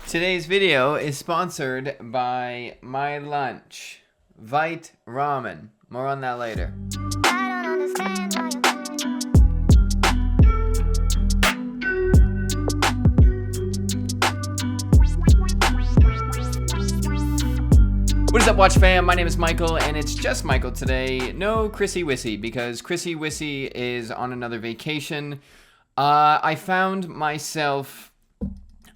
Today's video is sponsored by my lunch, Vite Ramen. More on that later. I don't understand why What is up, Watch fam? My name is Michael, and it's just Michael today. No Chrissy Wissy, because Chrissy Wissy is on another vacation. I found myself...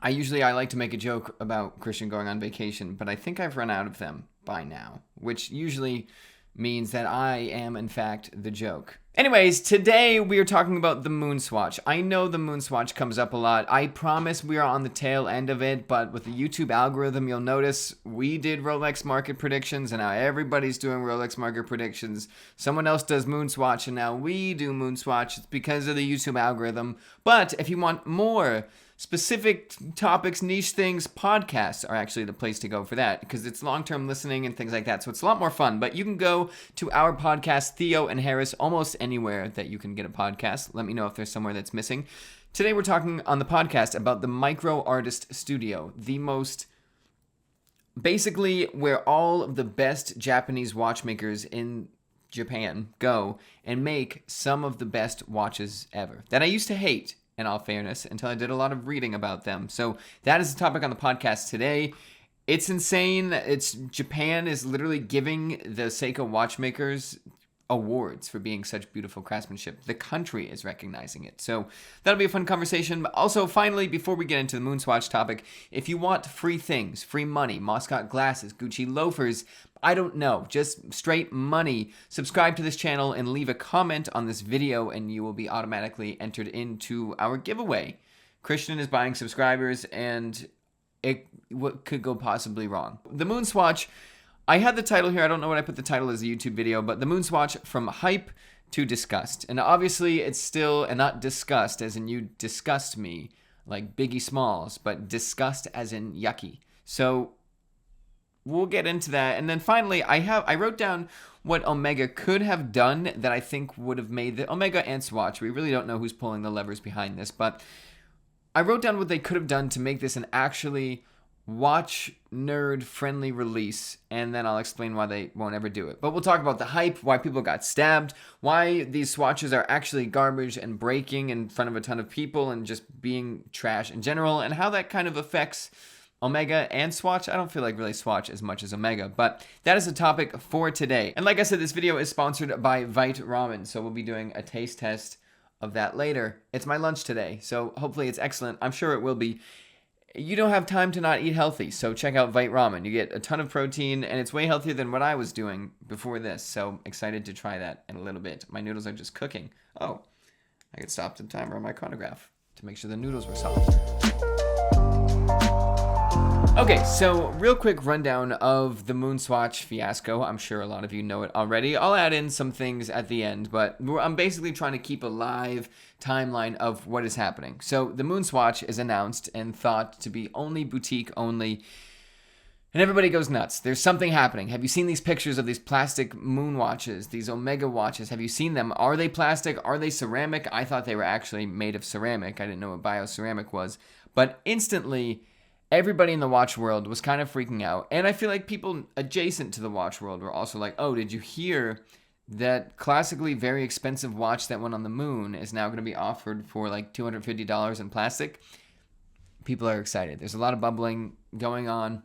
I like to make a joke about Christian going on vacation, but I think I've run out of them by now, which usually means that I am, in fact, the joke. Anyways, today we are talking about the Moonswatch. I know the Moonswatch comes up a lot. I promise we are on the tail end of it, but with the YouTube algorithm, you'll notice we did Rolex market predictions, and now everybody's doing Rolex market predictions. Someone else does Moonswatch, and now we do Moonswatch. It's because of the YouTube algorithm. But if you want more specific topics, niche things, podcasts are actually the place to go for that because it's long-term listening and things like that. So it's a lot more fun. But you can go to our podcast, Theo and Harris, almost anywhere that you can get a podcast. Let me know if there's somewhere that's missing. Today we're talking on the podcast about the Micro Artist Studio, the most basically where all of the best Japanese watchmakers in Japan go and make some of the best watches ever that I used to hate, in all fairness, until I did a lot of reading about them. So that is the topic on the podcast today. It's insane. Japan is literally giving the Seiko watchmakers awards for being such beautiful craftsmanship. The country is recognizing it. So that'll be a fun conversation. But also, finally, before we get into the Moonswatch topic, if you want free things, free money, Moscot glasses, Gucci loafers, I don't know, just straight money, subscribe to this channel and leave a comment on this video and you will be automatically entered into our giveaway. Christian is buying subscribers and what could go possibly wrong? The Moonswatch, I had the title here, I don't know what I put the title as a YouTube video, but the Moonswatch from hype to disgust. And obviously it's still, and not disgust as in you disgust me, like Biggie Smalls, but disgust as in yucky. So we'll get into that. And then finally, I wrote down what Omega could have done that I think would have made the Omega and Swatch. We really don't know who's pulling the levers behind this, but I wrote down what they could have done to make this an actually watch nerd friendly release, and then I'll explain why they won't ever do it. But we'll talk about the hype, why people got stabbed, why these swatches are actually garbage and breaking in front of a ton of people and just being trash in general, and how that kind of affects Omega and Swatch. I don't feel like really Swatch as much as Omega, but that is the topic for today. And like I said, this video is sponsored by Vite Ramen, so we'll be doing a taste test of that later. It's my lunch today, so hopefully it's excellent. I'm sure it will be. You don't have time to not eat healthy, so check out Vite Ramen. You get a ton of protein, and it's way healthier than what I was doing before this, so excited to try that in a little bit. My noodles are just cooking. Oh, I could stop the timer on my chronograph to make sure the noodles were soft. Okay, so real quick rundown of the Moonswatch fiasco. I'm sure a lot of you know it already. I'll add in some things at the end, but I'm basically trying to keep a live timeline of what is happening. So the Moonswatch is announced and thought to be only boutique only, and everybody goes nuts. There's something happening. Have you seen these pictures of these plastic moon watches, these Omega watches? Have you seen them? Are they plastic? Are they ceramic? I thought they were actually made of ceramic. I didn't know what bioceramic was, but instantly everybody in the watch world was kind of freaking out. And I feel like people adjacent to the watch world were also like, oh, did you hear that classically very expensive watch that went on the moon is now going to be offered for like $250 in plastic? People are excited. There's a lot of bubbling going on.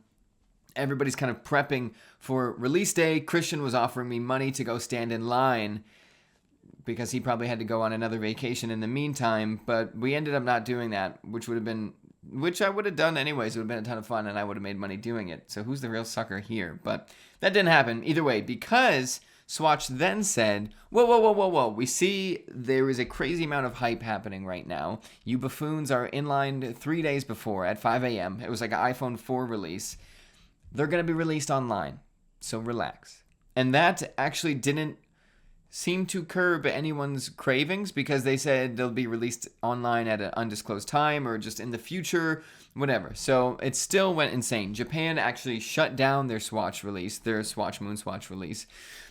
Everybody's kind of prepping for release day. Christian was offering me money to go stand in line because he probably had to go on another vacation in the meantime. But we ended up not doing that, which I would have done anyways. It would have been a ton of fun, and I would have made money doing it. So who's the real sucker here? But that didn't happen either way, because Swatch then said, whoa. We see there is a crazy amount of hype happening right now. You buffoons are in line 3 days before at 5 a.m. It was like an iPhone 4 release. They're going to be released online, so relax. And that actually didn't seem to curb anyone's cravings, because they said they'll be released online at an undisclosed time or just in the future whatever. So it still went insane. Japan actually shut down their Swatch release, their Moonswatch release.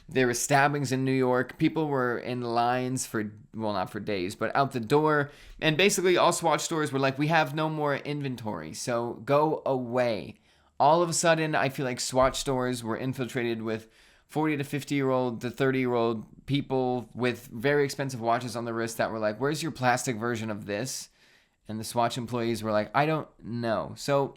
There were stabbings in New York. People were in lines for, well, not for days, but out the door. And basically all Swatch stores were like, we have no more inventory, so go away. All of a sudden, I feel like Swatch stores were infiltrated with 40 to 50-year-old to 30-year-old people with very expensive watches on the wrist that were like, where's your plastic version of this? And the Swatch employees were like, I don't know. So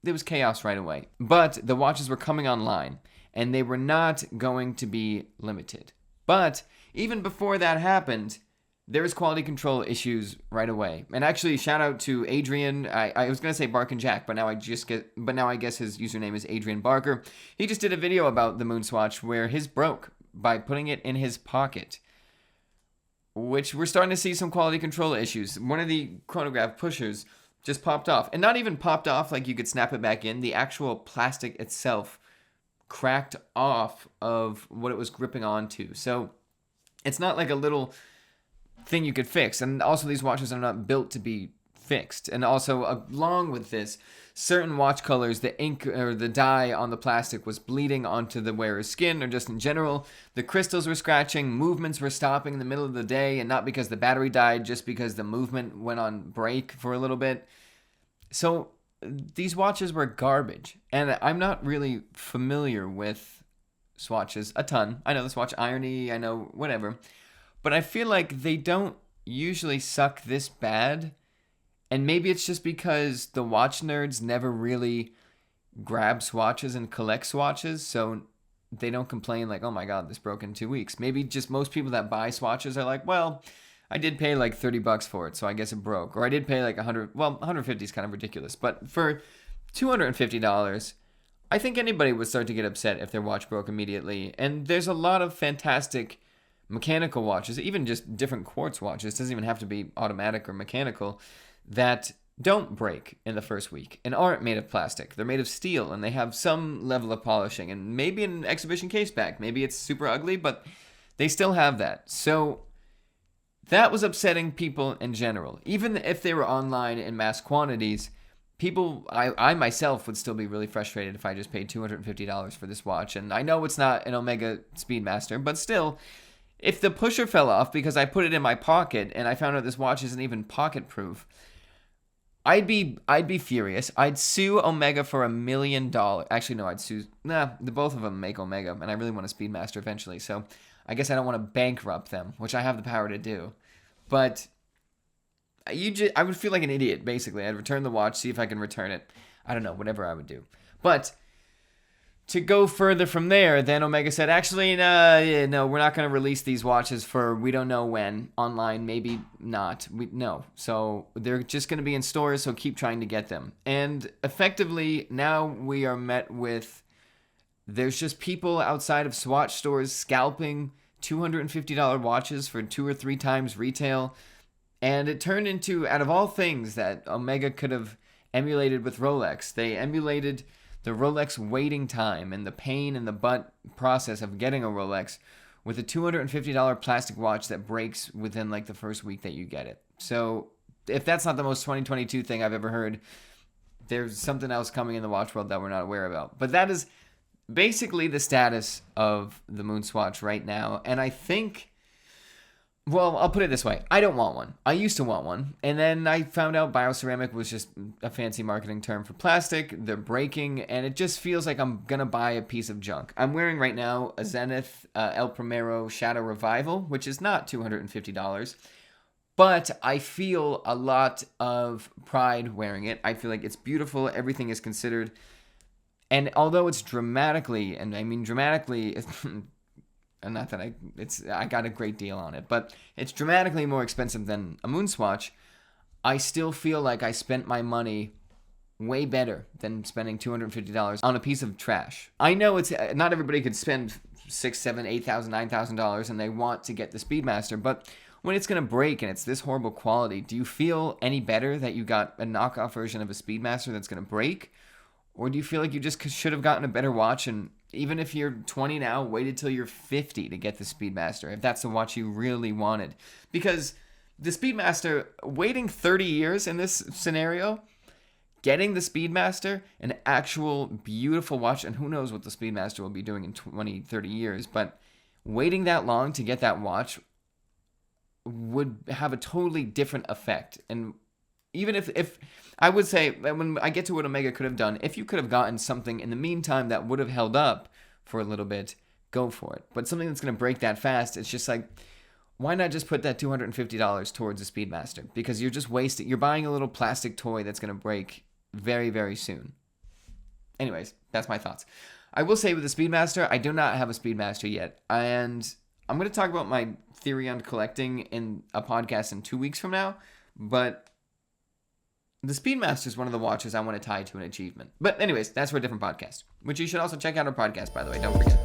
there was chaos right away. But the watches were coming online, and they were not going to be limited. But even before that happened, there was quality control issues right away. And actually, shout out to Adrian. I was gonna say Bark and Jack, but now I guess his username is Adrian Barker. He just did a video about the Moonswatch where his broke by putting it in his pocket, which we're starting to see some quality control issues. One of the chronograph pushers just popped off, and not even popped off like you could snap it back in. The actual plastic itself cracked off of what it was gripping onto. So it's not like a little thing you could fix. And also these watches are not built to be fixed. And also along with this, certain watch colors, the ink or the dye on the plastic was bleeding onto the wearer's skin, or just in general. The crystals were scratching, movements were stopping in the middle of the day, and not because the battery died, just because the movement went on break for a little bit. So these watches were garbage. And I'm not really familiar with swatches a ton. I know the Swatch Irony, I know whatever. But I feel like they don't usually suck this bad. And maybe it's just because the watch nerds never really grab swatches and collect swatches. So they don't complain like, oh my God, this broke in 2 weeks. Maybe just most people that buy swatches are like, well, I did pay like $30 for it, so I guess it broke. Or I did pay like $100. Well, $150 is kind of ridiculous. But for $250, I think anybody would start to get upset if their watch broke immediately. And there's a lot of fantastic mechanical watches, even just different quartz watches, doesn't even have to be automatic or mechanical, that don't break in the first week and aren't made of plastic. They're made of steel, and they have some level of polishing, and maybe an exhibition case back. Maybe it's super ugly, but they still have that. So that was upsetting people in general. Even if they were online in mass quantities, people, I myself would still be really frustrated if I just paid $250 for this watch. And I know it's not an Omega Speedmaster, but still, if the pusher fell off because I put it in my pocket and I found out this watch isn't even pocket proof, I'd be furious. I'd sue Omega for $1 million. Actually, no, the both of them make Omega, and I really want a Speedmaster eventually. So I guess I don't want to bankrupt them, which I have the power to do. But I would feel like an idiot, basically. I'd return the watch, see if I can return it. I don't know, whatever I would do. But to go further from there, then Omega said, actually, no, we're not going to release these watches for we don't know when, online, maybe not. No. So they're just going to be in stores, so keep trying to get them. And effectively, now we are met with, there's just people outside of Swatch stores scalping $250 watches for 2 or 3 times retail. And it turned into, out of all things that Omega could have emulated with Rolex, they emulated the Rolex waiting time and the pain in the butt process of getting a Rolex with a $250 plastic watch that breaks within like the first week that you get it. So if that's not the most 2022 thing I've ever heard, there's something else coming in the watch world that we're not aware about. But that is basically the status of the Moonswatch right now. And I think, well, I'll put it this way. I don't want one. I used to want one. And then I found out bioceramic was just a fancy marketing term for plastic. They're breaking, and it just feels like I'm going to buy a piece of junk. I'm wearing right now a Zenith El Primero Shadow Revival, which is not $250. But I feel a lot of pride wearing it. I feel like it's beautiful. Everything is considered. And although it's dramatically, and I mean dramatically, and not that I got a great deal on it, but it's dramatically more expensive than a Moonswatch, I still feel like I spent my money way better than spending $250 on a piece of trash. I know it's not everybody could spend $6,000, $7,000, $8,000, $9,000 and they want to get the Speedmaster, but when it's going to break and it's this horrible quality, do you feel any better that you got a knockoff version of a Speedmaster that's going to break? Or do you feel like you just should have gotten a better watch, and even if you're 20 now, waited till you're 50 to get the Speedmaster, if that's the watch you really wanted? Because the Speedmaster, waiting 30 years in this scenario getting the Speedmaster, an actual beautiful watch, and who knows what the Speedmaster will be doing in 20, 30 years, but waiting that long to get that watch would have a totally different effect. And even if I would say, when I get to what Omega could have done, if you could have gotten something in the meantime that would have held up for a little bit, go for it. But something that's going to break that fast, it's just like, why not just put that $250 towards a Speedmaster? Because you're just wasting, you're buying a little plastic toy that's going to break very, very soon. Anyways, that's my thoughts. I will say with the Speedmaster, I do not have a Speedmaster yet. And I'm going to talk about my theory on collecting in a podcast in 2 weeks from now. But the Speedmaster is one of the watches I want to tie to an achievement. But anyways, that's for a different podcast, which you should also check out our podcast, by the way. Don't forget.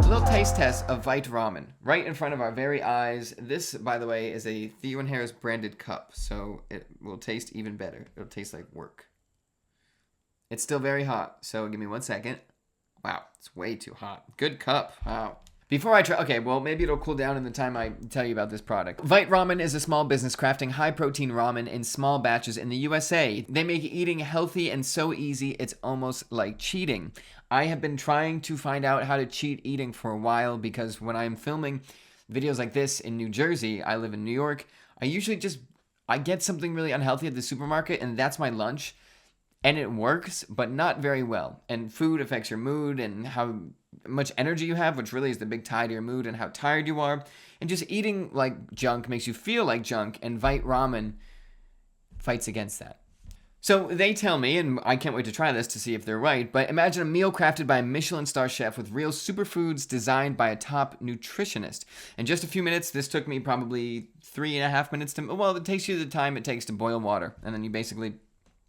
A little taste test of Vite Ramen right in front of our very eyes. This, by the way, is a Theo & Harris branded cup, so it will taste even better. It'll taste like work. It's still very hot, so give me 1 second. Wow, it's way too hot. Good cup. Wow. Before I try, okay, well, maybe it'll cool down in the time I tell you about this product. Vite Ramen is a small business crafting high-protein ramen in small batches in the USA. They make eating healthy and so easy, it's almost like cheating. I have been trying to find out how to cheat eating for a while because when I'm filming videos like this in New Jersey, I live in New York, I get something really unhealthy at the supermarket, and that's my lunch. And it works, but not very well. And food affects your mood and how much energy you have, which really is the big tie to your mood and how tired you are. And just eating like junk makes you feel like junk, and Vite Ramen fights against that. So they tell me, and I can't wait to try this to see if they're right, but imagine a meal crafted by a Michelin star chef with real superfoods designed by a top nutritionist. In just a few minutes, this took me probably 3.5 minutes to, well, it takes you the time it takes to boil water. And then you basically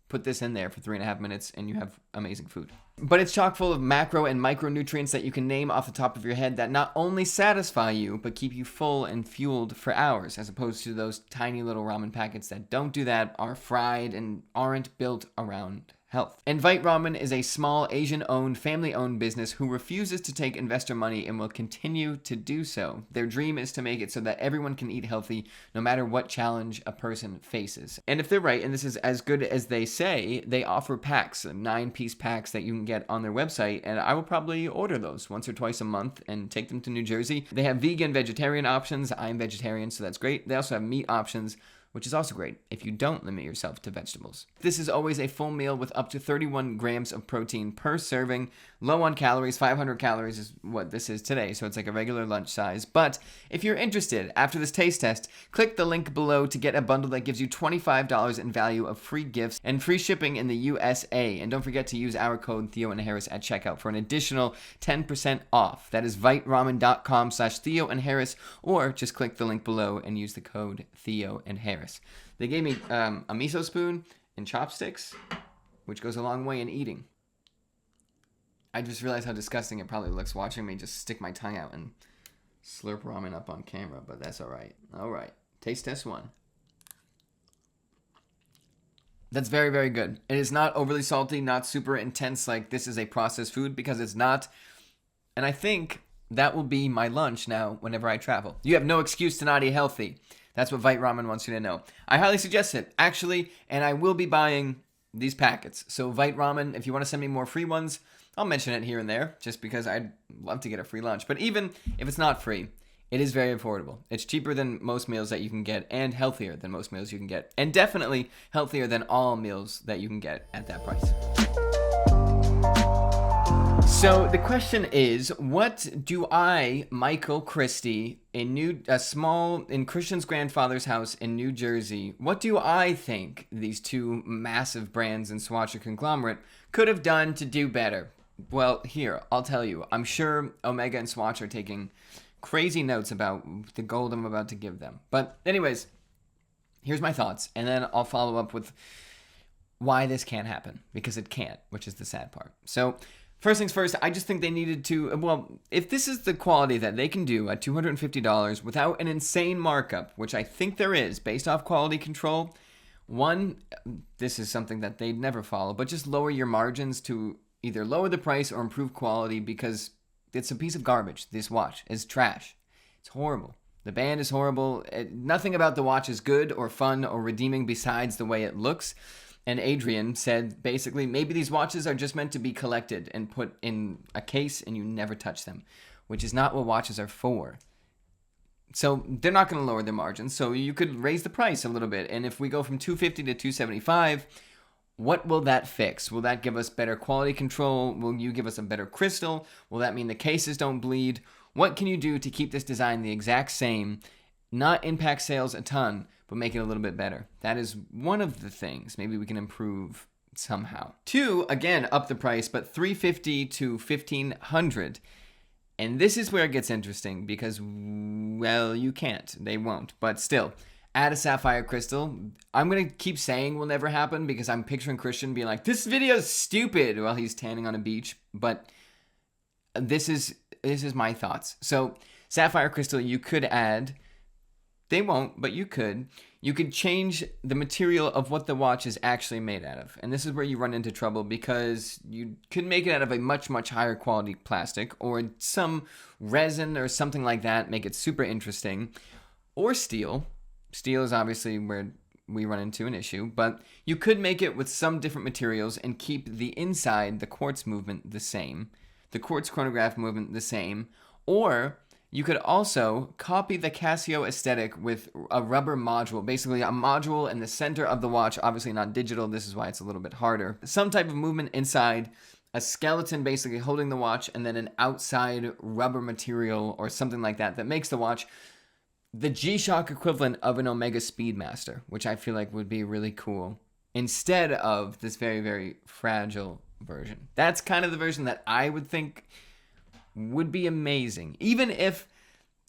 put this in there for 3.5 minutes and you have amazing food. But it's chock full of macro and micronutrients that you can name off the top of your head that not only satisfy you, but keep you full and fueled for hours, as opposed to those tiny little ramen packets that don't do that, are fried, and aren't built around health. And Vite Ramen is a small Asian-owned, family-owned business who refuses to take investor money and will continue to do so. Their dream is to make it so that everyone can eat healthy no matter what challenge a person faces. And if they're right, and this is as good as they say, they offer packs, 9-piece packs that you can get on their website, and I will probably order those once or twice a month and take them to New Jersey. They have vegan, vegetarian options. I'm vegetarian, so that's great. They also have meat options, which is also great if you don't limit yourself to vegetables. This is always a full meal with up to 31 grams of protein per serving, low on calories. 500 calories is what this is today, so it's like a regular lunch size. But if you're interested, after this taste test, click the link below to get a bundle that gives you $25 in value of free gifts and free shipping in the USA. And don't forget to use our code Theo and Harris at checkout for an additional 10% off. That is viteramen.com/Theo and Harris, or just click the link below and use the code Theo and Harris. They gave me a miso spoon and chopsticks, which goes a long way in eating. I just realized how disgusting it probably looks watching me just stick my tongue out and slurp ramen up on camera, but that's all right. All right. Taste test 1. That's very, very good. It is not overly salty, not super intense like this is a processed food, because it's not. And I think that will be my lunch now whenever I travel. You have no excuse to not eat healthy. That's what Vite Ramen wants you to know. I highly suggest it, actually, and I will be buying these packets. So Vite Ramen, if you want to send me more free ones, I'll mention it here and there, just because I'd love to get a free lunch. But even if it's not free, it is very affordable. It's cheaper than most meals that you can get, and healthier than most meals you can get. And definitely healthier than all meals that you can get at that price. So the question is, what do I, Michael Christie, in Christian's grandfather's house in New Jersey, what do I think these two massive brands and Swatch conglomerate could have done to do better? Well, here, I'll tell you. I'm sure Omega and Swatch are taking crazy notes about the gold I'm about to give them. But anyways, here's my thoughts, and then I'll follow up with why this can't happen, because it can't, which is the sad part. So first things first, I just think they needed to, well, if this is the quality that they can do at $250 without an insane markup, which I think there is based off quality control, one, this is something that they'd never follow, but just lower your margins to either lower the price or improve quality, because it's a piece of garbage. This watch is trash. It's horrible. The band is horrible. Nothing about the watch is good or fun or redeeming besides the way it looks. And Adrian said, basically, maybe these watches are just meant to be collected and put in a case and you never touch them, which is not what watches are for. So they're not going to lower their margins. So you could raise the price a little bit. And if we go from $250 to $275, what will that fix? Will that give us better quality control? Will you give us a better crystal? Will that mean the cases don't bleed? What can you do to keep this design the exact same, not impact sales a ton, but make it a little bit better? That is one of the things maybe we can improve somehow. 2, again, up the price, but $350 to $1,500. And this is where it gets interesting because, well, you can't. They won't. But still, add a sapphire crystal. I'm going to keep saying will never happen because I'm picturing Christian being like, this video is stupid while he's tanning on a beach. But this is my thoughts. So sapphire crystal, you could add. They won't, but you could. You could change the material of what the watch is actually made out of. And this is where you run into trouble because you could make it out of a much, much higher quality plastic or some resin or something like that, make it super interesting. Or steel. Steel is obviously where we run into an issue, but you could make it with some different materials and keep the inside, the quartz movement, the same. The quartz chronograph movement the same. Or you could also copy the Casio aesthetic with a rubber module, basically a module in the center of the watch, obviously not digital, this is why it's a little bit harder. Some type of movement inside, a skeleton basically holding the watch, and then an outside rubber material or something like that that makes the watch the G-Shock equivalent of an Omega Speedmaster, which I feel like would be really cool, instead of this very, very fragile version. That's kind of the version that I would think would be amazing. Even if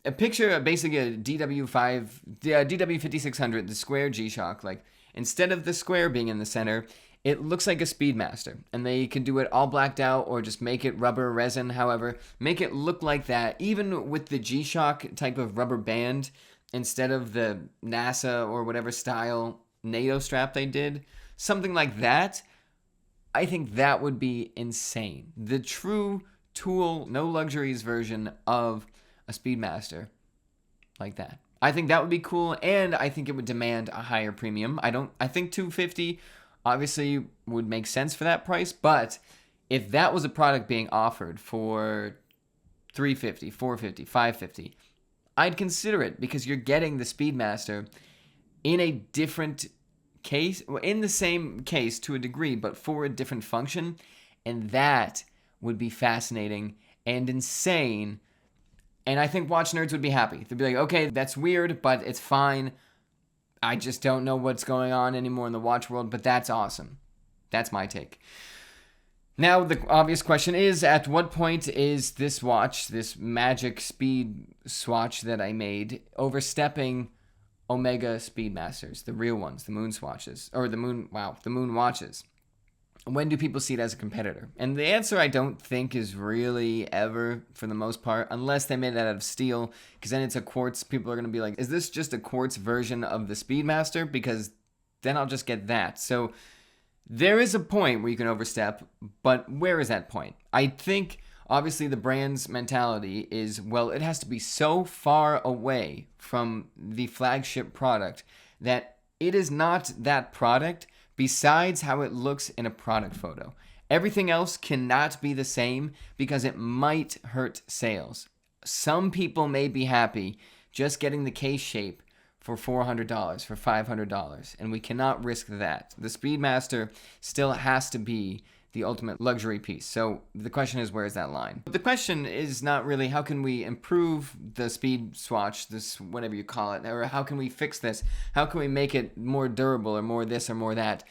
a picture of basically a DW5600, the square G-Shock, like instead of the square being in the center, it looks like a Speedmaster. And they can do it all blacked out or just make it rubber resin, however, make it look like that. Even with the G-Shock type of rubber band, instead of the NASA or whatever style NATO strap they did, something like that, I think that would be insane. The true tool, no luxuries version of a Speedmaster like that. I think that would be cool, and I think it would demand a higher premium. I think $250 obviously would make sense for that price, but if that was a product being offered for $350, $450, $550, I'd consider it because you're getting the Speedmaster in a different case, in the same case to a degree, but for a different function, and that would be fascinating and insane. And I think watch nerds would be happy. They'd be like, okay, that's weird, but it's fine. I just don't know what's going on anymore in the watch world, but that's awesome. That's my take. Now, the obvious question is, at what point is this watch, this magic speed swatch that I made, overstepping Omega Speedmasters, the real ones, the Moonswatches, or the Moonwatches? When do people see it as a competitor? And the answer, I don't think, is really ever, for the most part, unless they made it out of steel, because then it's a quartz. People are going to be like, is this just a quartz version of the Speedmaster? Because then I'll just get that. So there is a point where you can overstep, but where is that point? I think, obviously, the brand's mentality is, well, it has to be so far away from the flagship product that it is not that product besides how it looks in a product photo. Everything else cannot be the same because it might hurt sales. Some people may be happy just getting the case shape for $400, for $500, and we cannot risk that. The Speedmaster still has to be the ultimate luxury piece. So the question is, where is that line? The question is not really how can we improve the speed swatch, this whatever you call it, or how can we fix this? How can we make it more durable or more this or more that?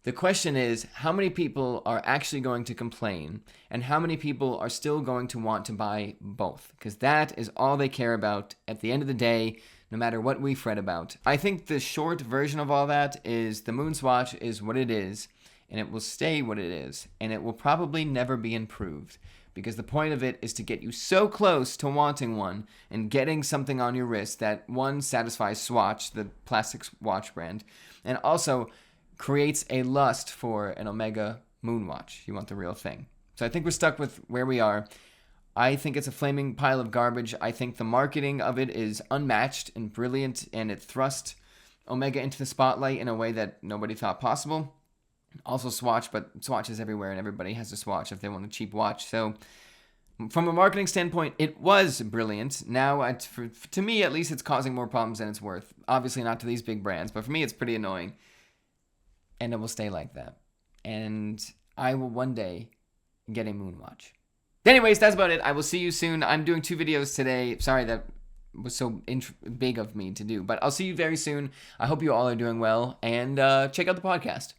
The question is, how many people are actually going to complain and how many people are still going to want to buy both? Because that is all they care about at the end of the day, no matter what we fret about. I think the short version of all that is the Moonswatch is what it is, and it will stay what it is, and it will probably never be improved, because the point of it is to get you so close to wanting one and getting something on your wrist that, one, satisfies Swatch, the plastic watch brand, and also creates a lust for an Omega Moonwatch. You want the real thing. So I think we're stuck with where we are. I think it's a flaming pile of garbage. I think the marketing of it is unmatched and brilliant, and it thrust Omega into the spotlight in a way that nobody thought possible. Also Swatch, but Swatch is everywhere, and everybody has a Swatch if they want a cheap watch. So from a marketing standpoint, it was brilliant. Now, to me at least, it's causing more problems than it's worth. Obviously not to these big brands, but for me it's pretty annoying. And it will stay like that. And I will one day get a Moonwatch. Anyways, that's about it. I will see you soon. I'm doing 2 videos today. Sorry that was so big of me to do, but I'll see you very soon. I hope you all are doing well, and check out the podcast.